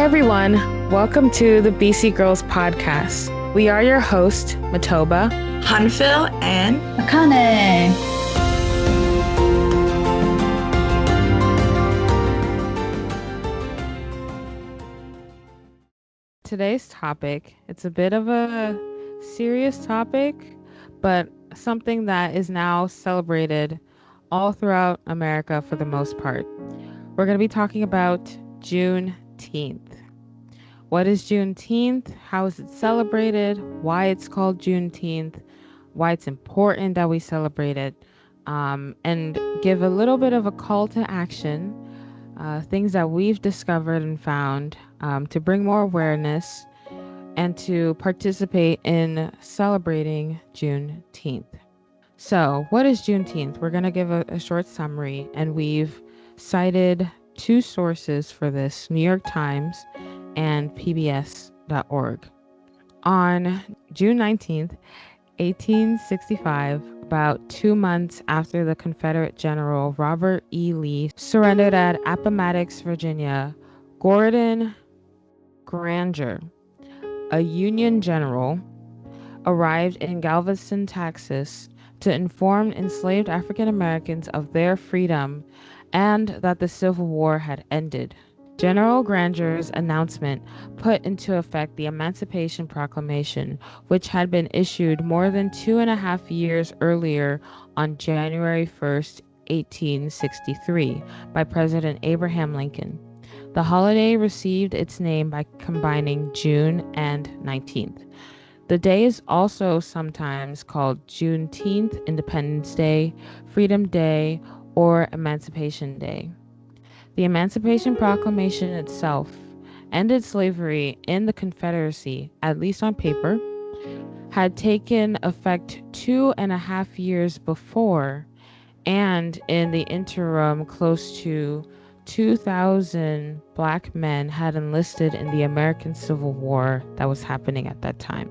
everyone, welcome to the BC Girls Podcast. We are your hosts, Matoba, Hanfil, and Akane. Today's topic, it's a bit of a serious topic, but something that is now celebrated all throughout America for the most part. We're going to be talking about Juneteenth. What is Juneteenth? How is it celebrated? Why it's called Juneteenth? Why it's important that we celebrate it? And give a little bit of a call to action, things that we've discovered and found to bring more awareness and to participate in celebrating Juneteenth. So, what is Juneteenth? We're going to give a short summary, and we've cited two sources for this, New York Times and PBS.org. On June 19th, 1865, about 2 months after the Confederate General Robert E. Lee surrendered at Appomattox, Virginia, Gordon Granger, a Union general, arrived in Galveston, Texas, to inform enslaved African Americans of their freedom and that the Civil War had ended. General Granger's announcement put into effect the Emancipation Proclamation, which had been issued more than 2.5 years earlier on January 1st, 1863, by President Abraham Lincoln. The holiday received its name by combining June and 19th. The day is also sometimes called Juneteenth, Independence Day, Freedom Day, or Emancipation Day. The Emancipation Proclamation itself ended slavery in the Confederacy, at least on paper, had taken effect 2.5 years before, and in the interim, close to 2,000 Black men had enlisted in the American Civil War that was happening at that time.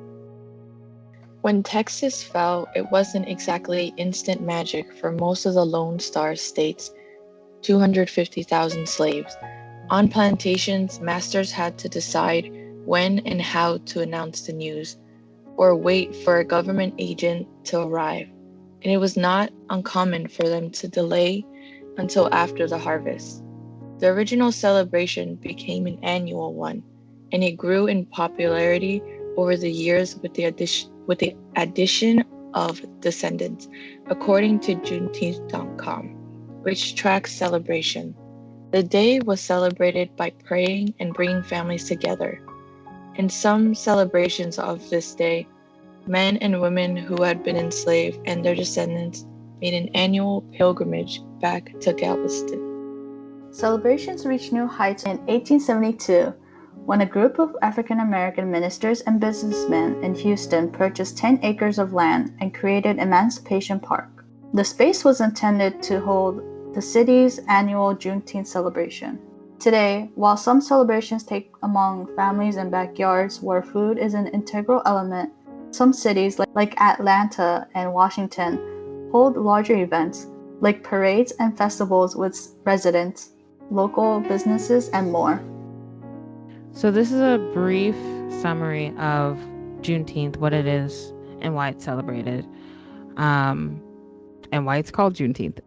When Texas fell, it wasn't exactly instant magic for most of the Lone Star states. 250,000 slaves. On plantations, masters had to decide when and how to announce the news, or wait for a government agent to arrive, and it was not uncommon for them to delay until after the harvest. The original celebration became an annual one, and it grew in popularity over the years with the addition of descendants, according to Juneteenth.com, which tracks celebration. The day was celebrated by praying and bringing families together. In some celebrations of this day, men and women who had been enslaved and their descendants made an annual pilgrimage back to Galveston. Celebrations reached new heights in 1872 when a group of African American ministers and businessmen in Houston purchased 10 acres of land and created Emancipation Park. The space was intended to hold the city's annual Juneteenth celebration. Today, while some celebrations take among families and backyards where food is an integral element, some cities like Atlanta and Washington hold larger events like parades and festivals with residents, local businesses, and more. So this is a brief summary of Juneteenth, what it is and why it's celebrated, and why it's called Juneteenth.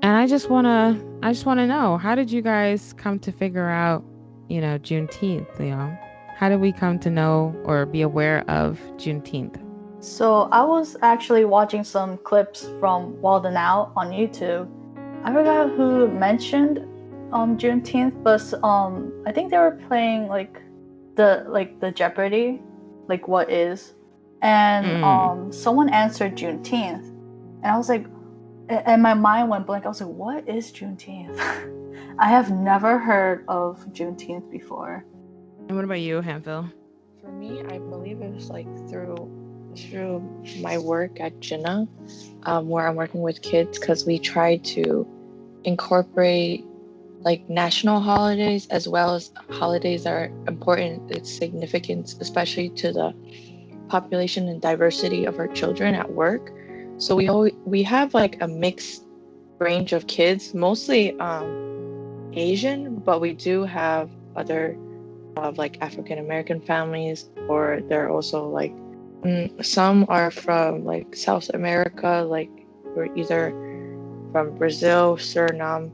And I just wanna know, how did you guys come to figure out, Juneteenth? How did we come to know or be aware of Juneteenth? So I was actually watching some clips from Walden Out on YouTube. I forgot who mentioned Juneteenth, but I think they were playing the Jeopardy, like what is, and someone answered Juneteenth, and I was like, and my mind went blank. I was like, what is Juneteenth? I have never heard of Juneteenth before. And what about you, Hanfil? For me, I believe it was through my work at Jenna, where I'm working with kids, because we try to incorporate national holidays as well as holidays that are important, its significance, especially to the population and diversity of our children at work. So we have a mixed range of kids, mostly Asian, but we do have other of like African American families, or they're also like some are from like South America, like or either from Brazil, Suriname,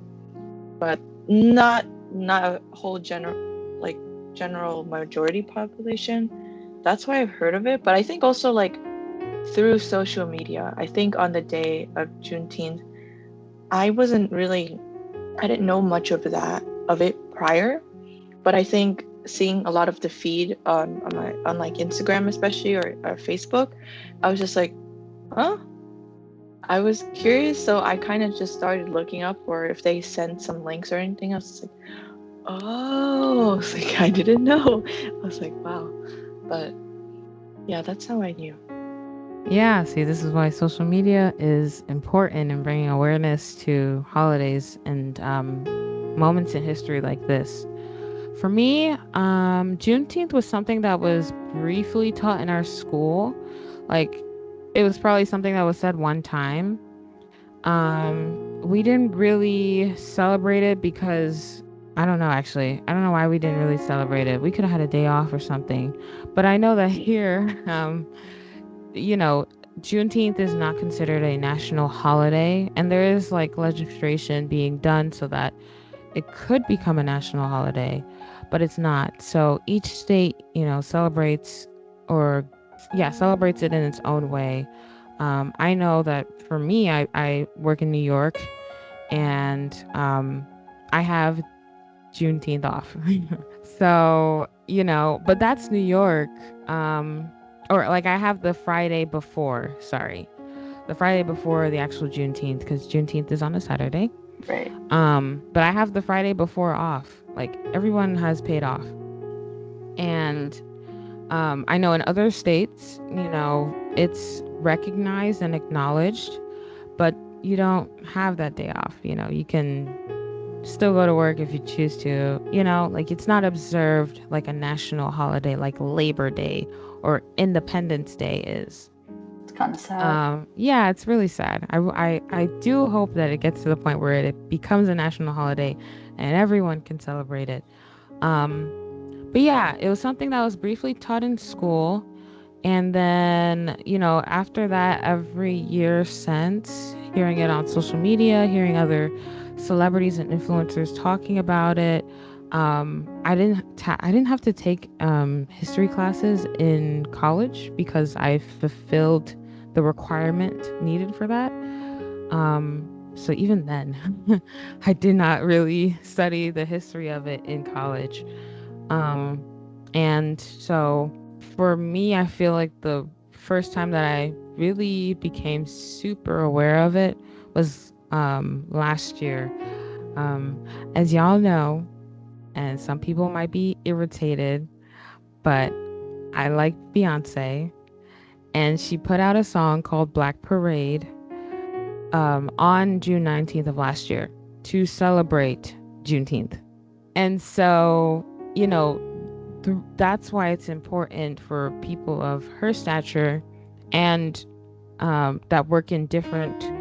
but not a whole general majority population. That's why I've heard of it, but I think also like through social media. I think on the day of Juneteenth, I wasn't really I didn't know much of it prior, but I think seeing a lot of the feed on like Instagram especially or Facebook, I was just like, huh? I was curious, so I kind of just started looking up or if they sent some links or anything. I was just like, oh, I was like, I didn't know. I was like, wow. But yeah, that's how I knew. Yeah, see, this is why social media is important in bringing awareness to holidays and moments in history like this. For me, Juneteenth was something that was briefly taught in our school. Like, it was probably something that was said one time. We didn't really celebrate it because I don't know actually. I don't know why we didn't really celebrate it. We could have had a day off or something. But I know that here, you know, Juneteenth is not considered a national holiday, and there is like legislation being done so that it could become a national holiday, but it's not. So each state, celebrates or, yeah, celebrates it in its own way. I know that for me, I work in New York and I have Juneteenth off. So, but that's New York. Or like I have the Friday before, sorry, the Friday before the actual Juneteenth, because Juneteenth is on a Saturday. Right. But I have the Friday before off. Like everyone has paid off. And I know in other states, it's recognized and acknowledged, but you don't have that day off. You can still go to work if you choose to, like it's not observed like a national holiday like Labor Day or Independence Day is. It's kind of sad. Yeah, it's really sad. I do hope that it gets to the point where it becomes a national holiday and everyone can celebrate it. Um, but yeah, it was something that was briefly taught in school. And then, after that, every year since, hearing it on social media, hearing other celebrities and influencers talking about it, I didn't have to take history classes in college because I fulfilled the requirement needed for that. So even then, I did not really study the history of it in college. Um, and so for me, I feel like the first time that I really became super aware of it was last year. Um, as y'all know, and some people might be irritated, but I like Beyonce, and she put out a song called Black Parade on June 19th of last year to celebrate Juneteenth. And so, you know, that's why it's important for people of her stature and that work in different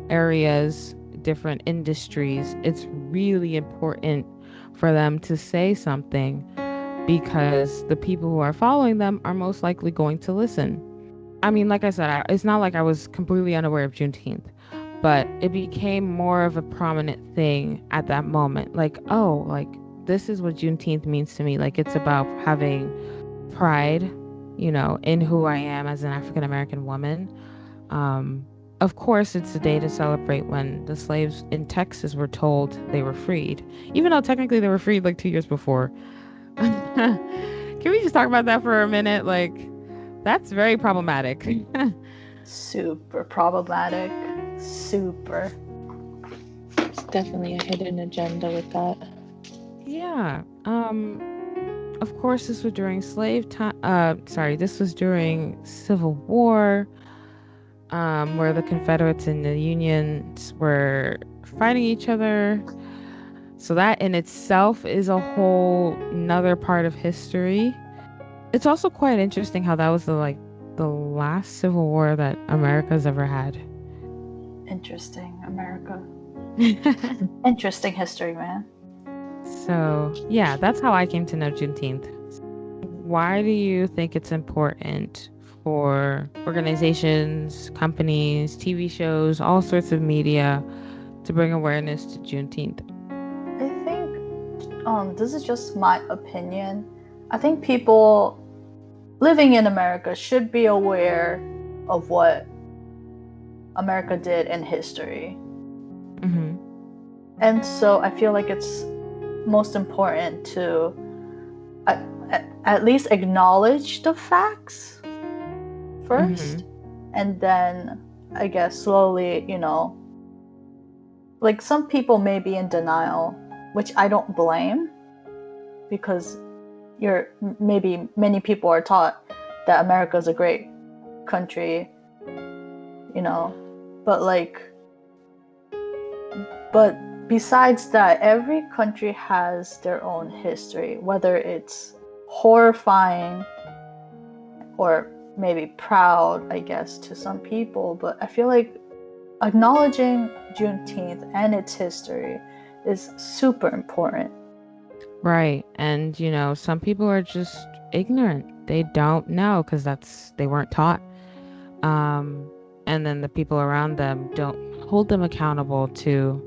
areas, different industries. It's really important for them to say something because the people who are following them are most likely going to listen. I mean, like I said, it's not like I was completely unaware of Juneteenth, but it became more of a prominent thing at that moment. Like, oh, like this is what Juneteenth means to me. Like, it's about having pride, in who I am as an African American woman. Of course, it's a day to celebrate when the slaves in Texas were told they were freed, even though technically they were freed like 2 years before. Can we just talk about that for a minute? Like, that's very problematic. Super problematic. Super. It's definitely a hidden agenda with that. Yeah. Of course, this was during slave time. This was during Civil War, where the Confederates and the Unions were fighting each other. So that in itself is a whole another part of history. It's also quite interesting how that was the last civil war that America's ever had. Interesting, America. Interesting history, man. So, yeah, that's how I came to know Juneteenth. Why do you think it's important for organizations, companies, TV shows, all sorts of media to bring awareness to Juneteenth? I think this is just my opinion. I think people living in America should be aware of what America did in history. Mm-hmm. And so I feel like it's most important to at least acknowledge the facts Mm-hmm. first, and then I guess slowly, like some people may be in denial, which I don't blame, because you're maybe many people are taught that America is a great country, you know, but but besides that, every country has their own history, whether it's horrifying or maybe proud, I guess, to some people. But I feel like acknowledging Juneteenth and its history is super important. Right. And, some people are just ignorant. They don't know because they weren't taught. Um, and then the people around them don't hold them accountable to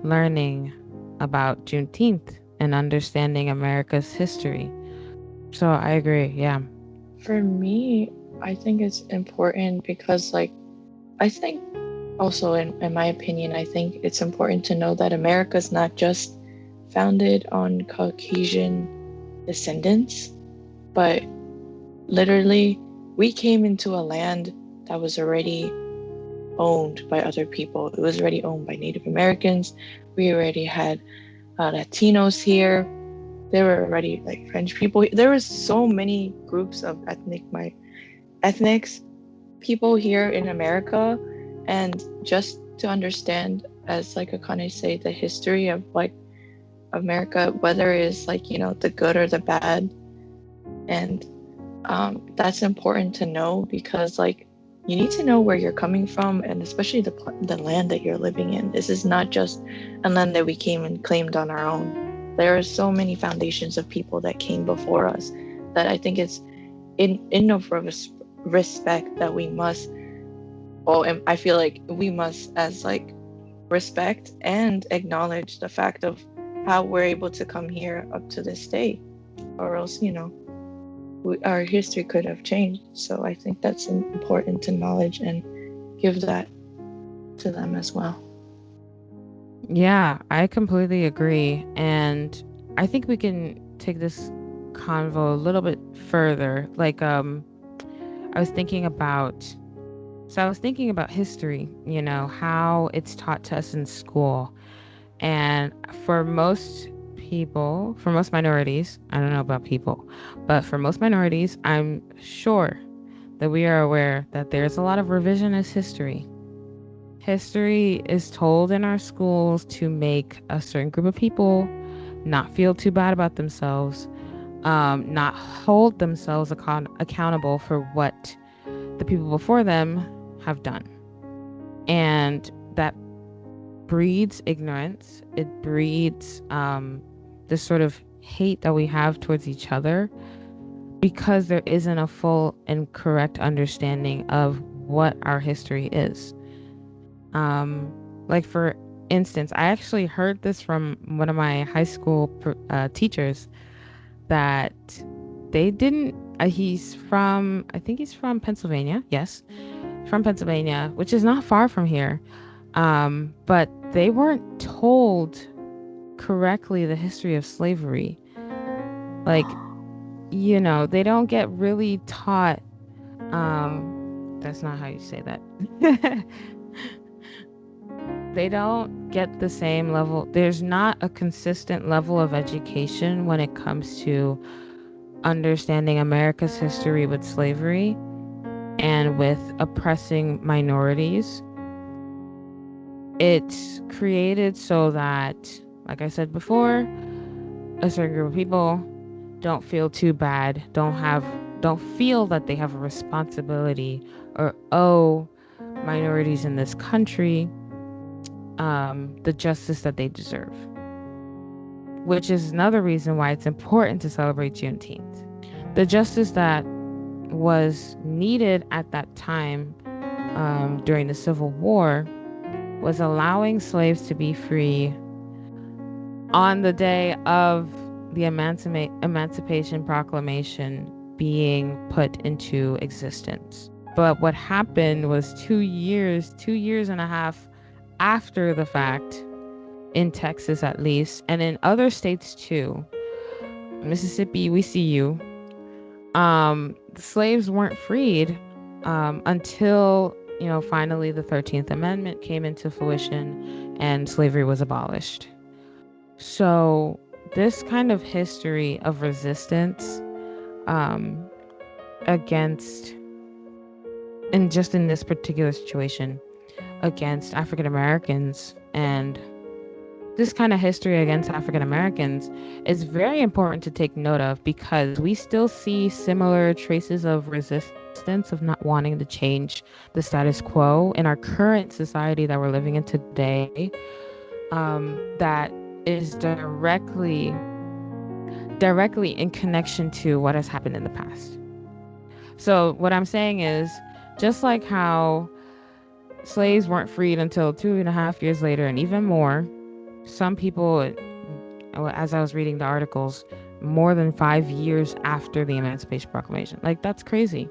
learning about Juneteenth and understanding America's history. So I agree. Yeah. For me, I think it's important because, like, I think also, in my opinion, I think it's important to know that America's not just founded on Caucasian descendants, but literally, we came into a land that was already owned by other people. It was already owned by Native Americans. We already had Latinos here. There were already like French people. There was so many groups of ethnics people here in America, and just to understand, as like Akane say, the history of like America, whether it's like the good or the bad, and that's important to know because like you need to know where you're coming from, and especially the land that you're living in. This is not just a land that we came and claimed on our own. There are so many foundations of people that came before us that I think it's in of respect that we must. Oh, and I feel like we must as like respect and acknowledge the fact of how we're able to come here up to this day, or else our history could have changed. So I think that's important to acknowledge and give that to them as well. Yeah, I completely agree. And I think we can take this convo a little bit further. Like, I was thinking about, I was thinking about history, how it's taught to us in school. And for most minorities, I don't know about people, but for most minorities, I'm sure that we are aware that there's a lot of revisionist history. History is told in our schools to make a certain group of people not feel too bad about themselves, not hold themselves accountable for what the people before them have done. And that breeds ignorance. It breeds this sort of hate that we have towards each other because there isn't a full and correct understanding of what our history is. Um, like, for instance, I actually heard this from one of my high school teachers that they didn't. I think he's from Pennsylvania. Yes, from Pennsylvania, which is not far from here. But they weren't told correctly the history of slavery. Like, they don't get really taught. That's not how you say that. They don't get the same level. There's not a consistent level of education when it comes to understanding America's history with slavery and with oppressing minorities. It's created so that, like I said before, a certain group of people don't feel too bad, don't feel that they have a responsibility or owe minorities in this country the justice that they deserve. which is another reason why it's important to celebrate Juneteenth. The justice that was needed at that time during the Civil War was allowing slaves to be free on the day of the Emancipation Proclamation being put into existence. But what happened was 2 years and a half after the fact, in Texas at least, and in other states too. Mississippi, we see you. The slaves weren't freed until, finally the 13th Amendment came into fruition and slavery was abolished. So this kind of history of resistance against, and just in this particular situation, against African Americans, and this kind of history against African Americans is very important to take note of, because we still see similar traces of resistance, of not wanting to change the status quo in our current society that we're living in today, that is directly in connection to what has happened in the past. So what I'm saying is, just like how slaves weren't freed until 2.5 years later, and even more, some people, as I was reading the articles, more than 5 years after the Emancipation Proclamation. Like, that's crazy.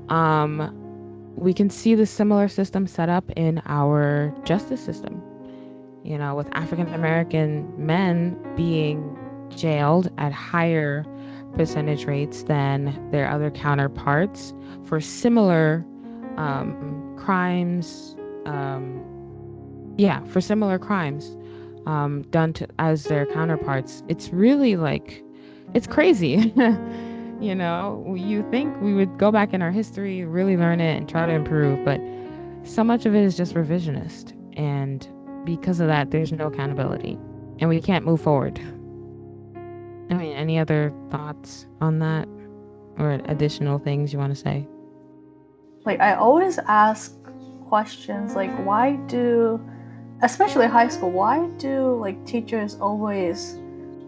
We can see the similar system set up in our justice system, with African American men being jailed at higher percentage rates than their other counterparts for similar crimes. For similar crimes done as their counterparts. It's really it's crazy. You think we would go back in our history, really learn it, and try to improve, but so much of it is just revisionist. And because of that, there's no accountability and we can't move forward. I mean, any other thoughts on that or additional things you want to say? I always ask questions why do, especially high school, why do teachers always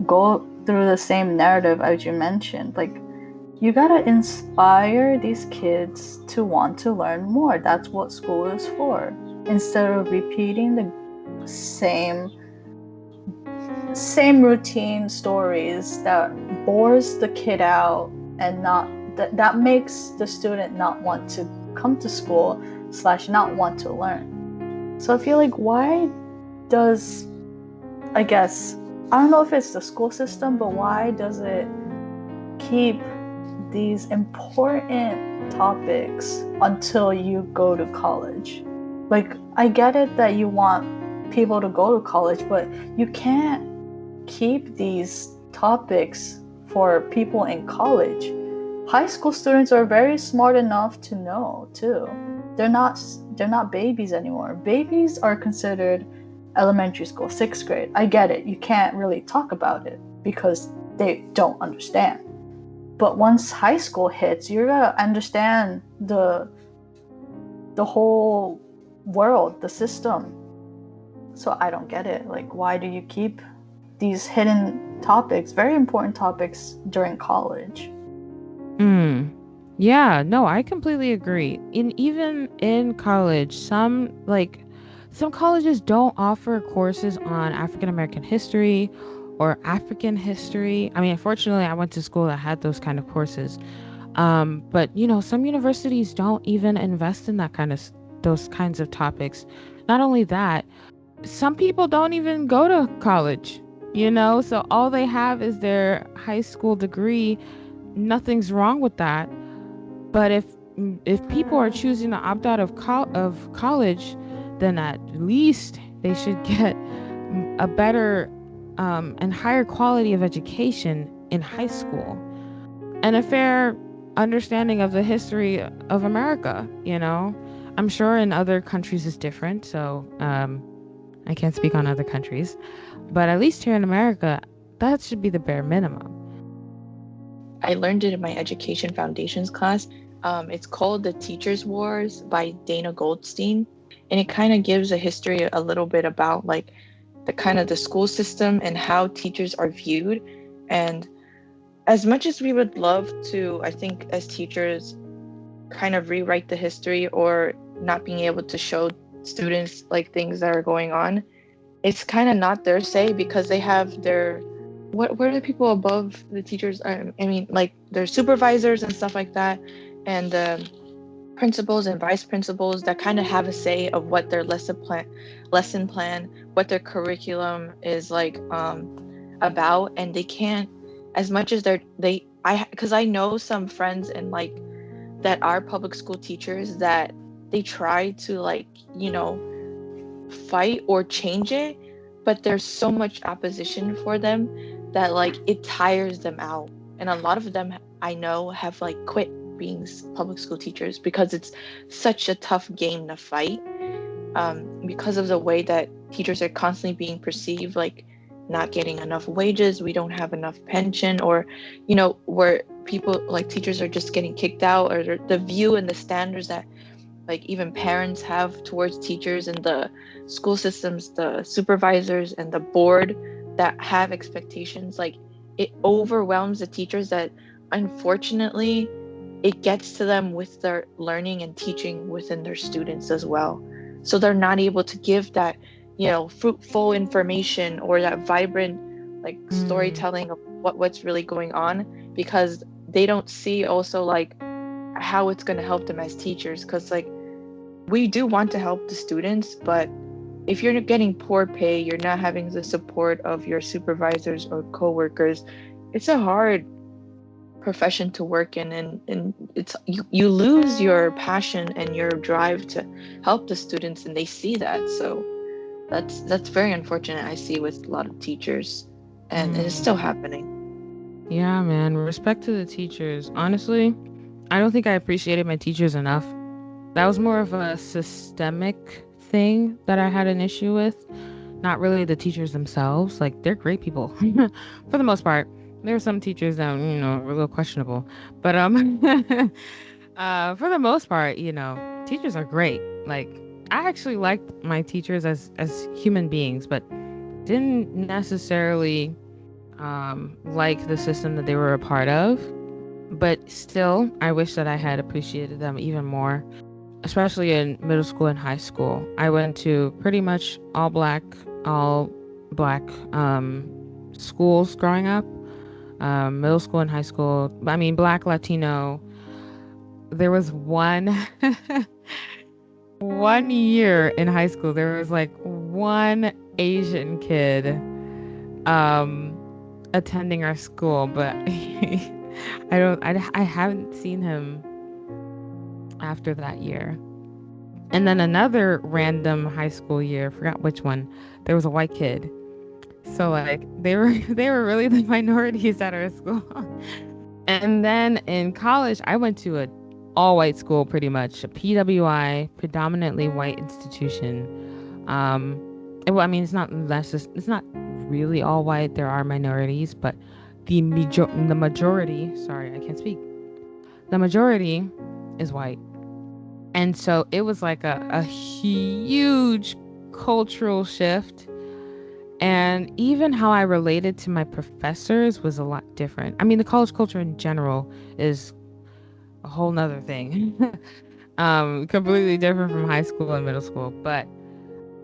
go through the same narrative as you mentioned? You gotta inspire these kids to want to learn more. That's what school is for. Instead of repeating the same routine stories that bores the kid out and that makes the student not want to come to school / not want to learn. So I feel why does, I don't know if it's the school system, but why does it keep these important topics until you go to college? I get it that you want people to go to college, but you can't keep these topics for people in college. High school students are very smart enough to know too. They're not babies anymore. Babies are considered elementary school, 6th grade. I get it. You can't really talk about it because they don't understand. But once high school hits, you're gonna understand the whole world, the system. So I don't get it. Why do you keep these hidden topics, very important topics, during college? Yeah, no, I completely agree. Even in college, some colleges don't offer courses on African American history or African history. I mean, unfortunately, I went to school that had those kind of courses. But some universities don't even invest in those kinds of topics. Not only that, some people don't even go to college, so all they have is their high school degree. Nothing's wrong with that. But if people are choosing to opt out of college, then at least they should get a better and higher quality of education in high school and a fair understanding of the history of America. I'm sure in other countries it's different, so I can't speak on other countries, but at least here in America, that should be the bare minimum. I learned it in my education foundations class. It's called The Teacher's Wars by Dana Goldstein. And it kind of gives a history a little bit about the kind of the school system and how teachers are viewed. And as much as we would love to, I think as teachers, kind of rewrite the history or not being able to show students like things that are going on, it's kind of not their say because they have their what are the people above the teachers? I mean, like their supervisors and stuff like that, and principals and vice principals that kind of have a say of what their lesson plan, what their curriculum is like about, and they can't, as much as because I know some friends and like that are public school teachers that they try to like, fight or change it, but there's so much opposition for them that like it tires them out. And a lot of them I know have like quit being public school teachers because it's such a tough game to fight, because of the way that teachers are constantly being perceived, like not getting enough wages, we don't have enough pension, or where people like teachers are just getting kicked out, or the view and the standards that like even parents have towards teachers and the school systems, the supervisors and the board that have expectations, like it overwhelms the teachers that unfortunately it gets to them with their learning and teaching within their students as well. So they're not able to give that, fruitful information or that vibrant like storytelling of what's really going on, because they don't see also like how it's going to help them as teachers. Because like we do want to help the students, but if you're getting poor pay, you're not having the support of your supervisors or coworkers, it's a hard profession to work in, and it's you lose your passion and your drive to help the students, and they see that. So that's very unfortunate, I see, with a lot of teachers, and it's still happening. Yeah, man. Respect to the teachers. Honestly, I don't think I appreciated my teachers enough. That was more of a systemic thing that I had an issue with, not really the teachers themselves. Like, they're great people for the most part. There are some teachers that, were a little questionable. But for the most part, teachers are great. Like, I actually liked my teachers as human beings, but didn't necessarily like the system that they were a part of. But still, I wish that I had appreciated them even more, especially in middle school and high school. I went to pretty much all black schools growing up. Middle school and high school. I mean, black, Latino. There was one year in high school. There was like one Asian kid um, attending our school, but I haven't seen him after that year. And then another random high school year, forgot which one, there was a white kid. So like they were they were really the minorities at our school. And then in college, I went to a all white school pretty much, a PWI, predominantly white institution. Well, I mean, it's not really all white. There are minorities, but the majority, sorry, I can't speak. The majority is white. And so it was like a huge cultural shift. And even how I related to my professors was a lot different. I mean, the college culture in general is a whole nother thing. Completely different from high school and middle school. But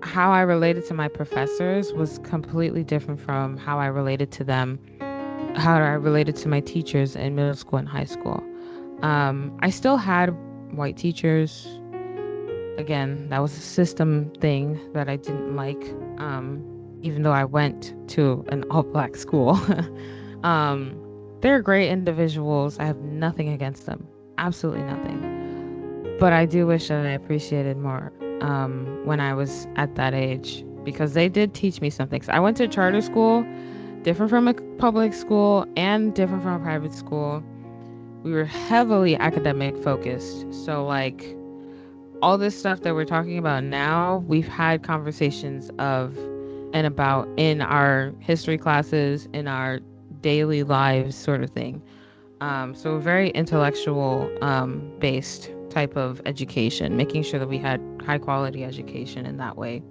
how I related to my professors was completely different from how I related to them, how I related to my teachers in middle school and high school. I still had white teachers. Again, that was a system thing that I didn't like, even though I went to an all black school. um, they're great individuals. I have nothing against them. Absolutely nothing. But I do wish that I appreciated more when I was at that age, because they did teach me something. So I went to a charter school, different from a public school and different from a private school. We were heavily academic focused. So, like, all this stuff that we're talking about now, we've had conversations of and about in our history classes, in our daily lives, sort of thing. So, very intellectual based type of education, making sure that we had high quality education in that way.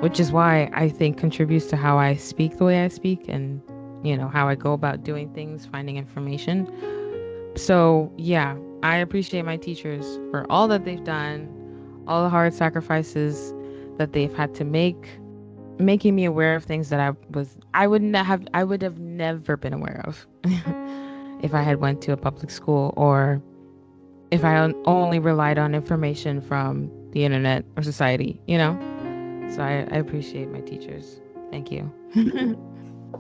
which is why I think contributes to how I speak the way I speak and, how I go about doing things, finding information. So, yeah, I appreciate my teachers for all that they've done, all the hard sacrifices that they've had to make, making me aware of things that I would have never been aware of if I had went to a public school, or if I only relied on information from the internet or society. So I appreciate my teachers. Thank you.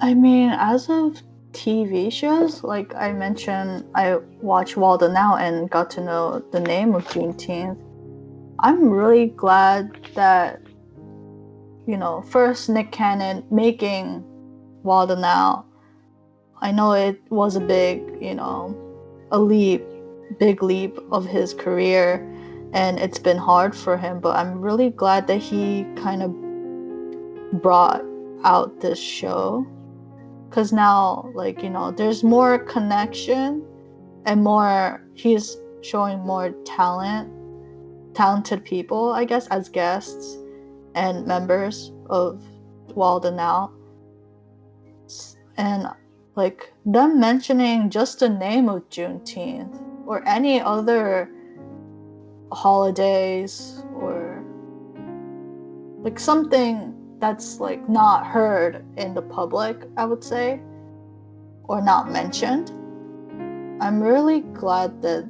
I mean, as of TV shows, like I mentioned, I watch Walden Now and got to know the name of Juneteenth. I'm really glad that, first Nick Cannon making Walden Now. I know it was a a big leap of his career, and it's been hard for him, but I'm really glad that he kind of brought out this show, because now, there's more connection and he's showing more talented people, I guess, as guests and members of Walden Now. And like them mentioning just the name of Juneteenth or any other holidays, or like something that's like not heard in the public, I would say, or not mentioned. I'm really glad that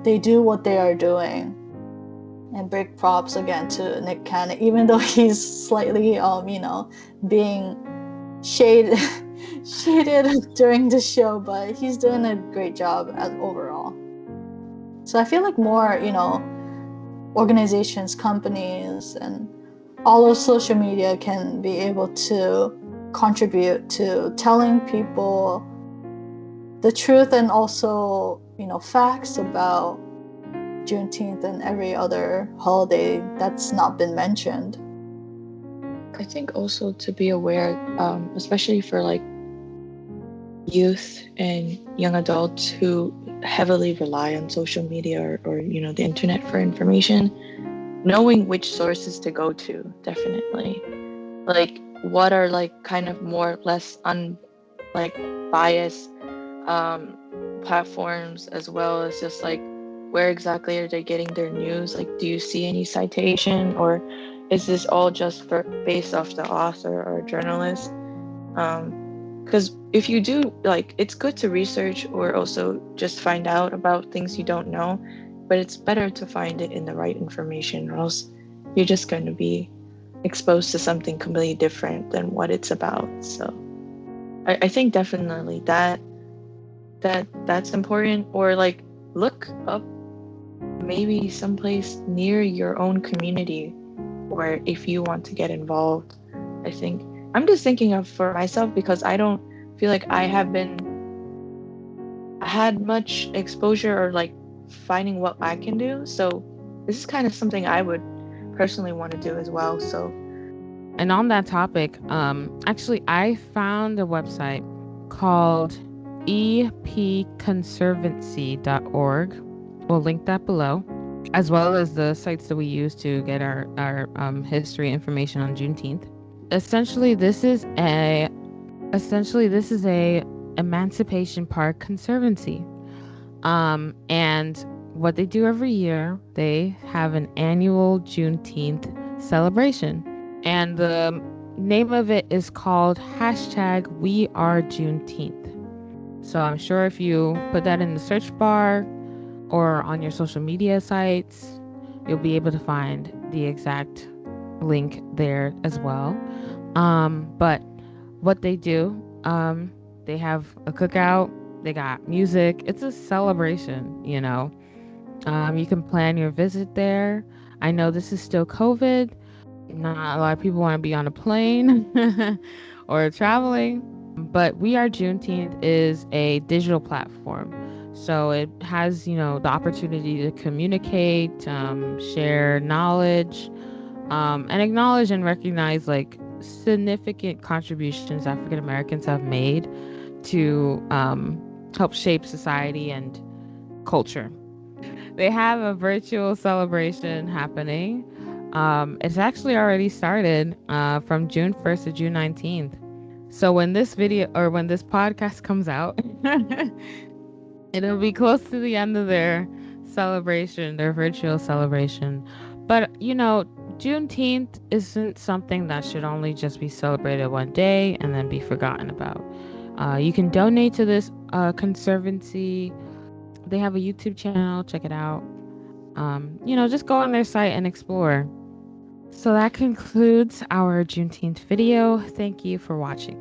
they do what they are doing. And big props again to Nick Cannon, even though he's slightly being shaded shaded during the show, but he's doing a great job overall. So I feel like more, organizations, companies, and all of social media can be able to contribute to telling people the truth, and also, facts about Juneteenth and every other holiday that's not been mentioned. I think also to be aware, especially for like youth and young adults who heavily rely on social media or the internet for information, knowing which sources to go to, definitely. Like what are like kind of more less like biased platforms, as well as just like where exactly are they getting their news? Like, do you see any citation, or is this all just based off the author or journalist? Because if you do, like, it's good to research or also just find out about things you don't know, but it's better to find it in the right information, or else you're just going to be exposed to something completely different than what it's about. So I think definitely that's important. Or like look up maybe someplace near your own community, or if you want to get involved. I think I'm just thinking of for myself, because I don't feel like I had much exposure or like finding what I can do. So this is kind of something I would personally want to do as well. So And on that topic, actually, I found a website called epconservancy.org. We'll link that below, as well as the sites that we use to get our history information on Juneteenth. Essentially, this is a Emancipation Park Conservancy. And what they do every year, they have an annual Juneteenth celebration. And the name of it is called #WeAreJuneteenth. So I'm sure if you put that in the search bar or on your social media sites, you'll be able to find the exact link there as well. But what they do, they have a cookout, they got music. It's a celebration. You can plan your visit there. I know this is still COVID. Not a lot of people want to be on a plane or traveling, but We Are Juneteenth is a digital platform. So it has, the opportunity to communicate, share knowledge, and acknowledge and recognize like significant contributions African Americans have made to help shape society and culture. They have a virtual celebration happening It's actually already started from June 1st to June 19th. So when this podcast comes out, it'll be close to the end of their celebration, their virtual celebration. But, Juneteenth isn't something that should only just be celebrated one day and then be forgotten about. You can donate to this conservancy. They have a YouTube channel. Check it out. Just go on their site and explore. So that concludes our Juneteenth video. Thank you for watching.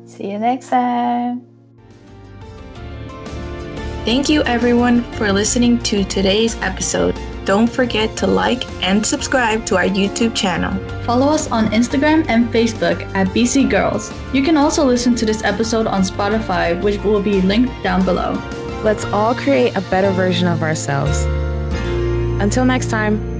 See you next time. Thank you everyone for listening to today's episode. Don't forget to like and subscribe to our YouTube channel. Follow us on Instagram and Facebook at BC Girls. You can also listen to this episode on Spotify, which will be linked down below. Let's all create a better version of ourselves. Until next time.